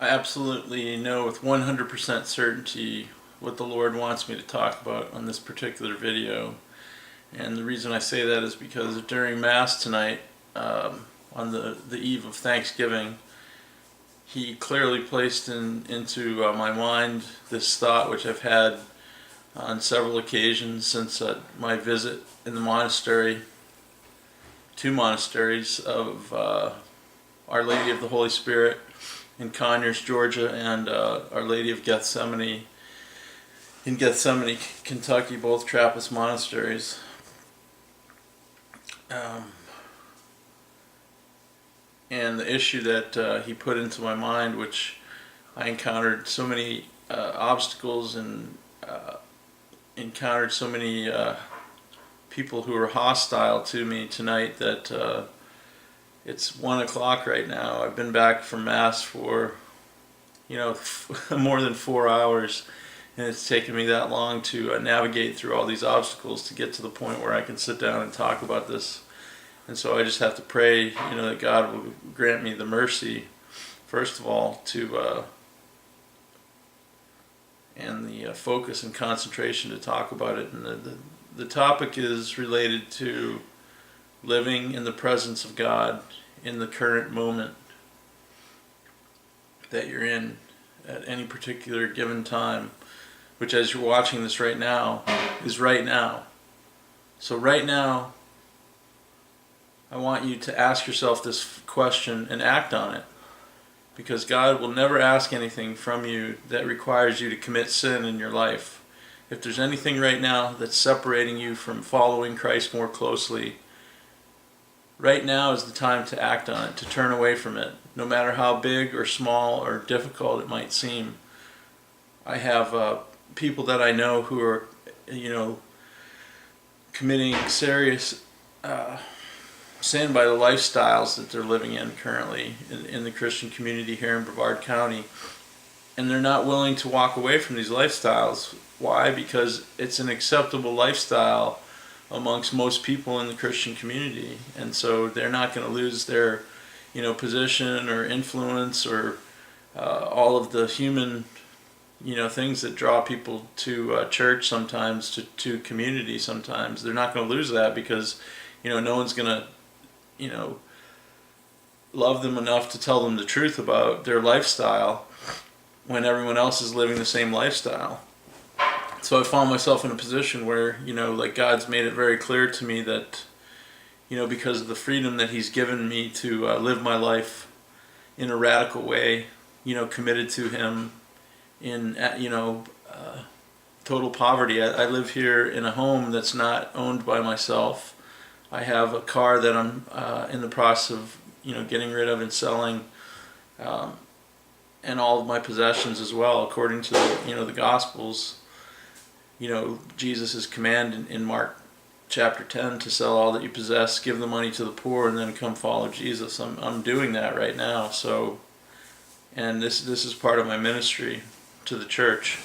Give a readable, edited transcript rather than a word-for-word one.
I absolutely know with 100% certainty what the Lord wants me to talk about on this particular video. And the reason I say that is because during Mass tonight, on the eve of Thanksgiving, He clearly placed into my mind this thought, which I've had on several occasions since my visit in the monastery, two monasteries of Our Lady of the Holy Spirit in Conyers, Georgia, and Our Lady of Gethsemane in Gethsemane, Kentucky, both Trappist monasteries. And the issue that he put into my mind, which I encountered so many obstacles and encountered so many people who were hostile to me tonight, that it's 1 o'clock right now. I've been back from Mass for more than 4 hours, and it's taken me that long to navigate through all these obstacles to get to the point where I can sit down and talk about this. And so I just have to pray, that God will grant me the mercy, first of all, and the focus and concentration to talk about it. And the topic is related to living in the presence of God in the current moment that you're in at any particular given time, which, as you're watching this right now, is right now. So right now, I want you to ask yourself this question and act on it, because God will never ask anything from you that requires you to commit sin in your life. If there's anything right now that's separating you from following Christ more closely, right now is the time to act on it, to turn away from it, no matter how big or small or difficult it might seem. I have people that I know who are, committing serious sin by the lifestyles that they're living in currently in the Christian community here in Brevard County. And they're not willing to walk away from these lifestyles. Why? Because it's an acceptable lifestyle amongst most people in the Christian community. And so they're not going to lose their, position or influence or all of the human, things that draw people to church sometimes, to community sometimes. They're not going to lose that because, no one's going to love them enough to tell them the truth about their lifestyle when everyone else is living the same lifestyle. So I found myself in a position where, God's made it very clear to me that, because of the freedom that He's given me to live my life in a radical way, committed to Him in, total poverty. I live here in a home that's not owned by myself. I have a car that I'm in the process of, getting rid of and selling, and all of my possessions as well, according to the Gospels. Jesus' command in Mark chapter 10 to sell all that you possess, give the money to the poor, and then come follow Jesus. I'm doing that right now. So, and this is part of my ministry to the church.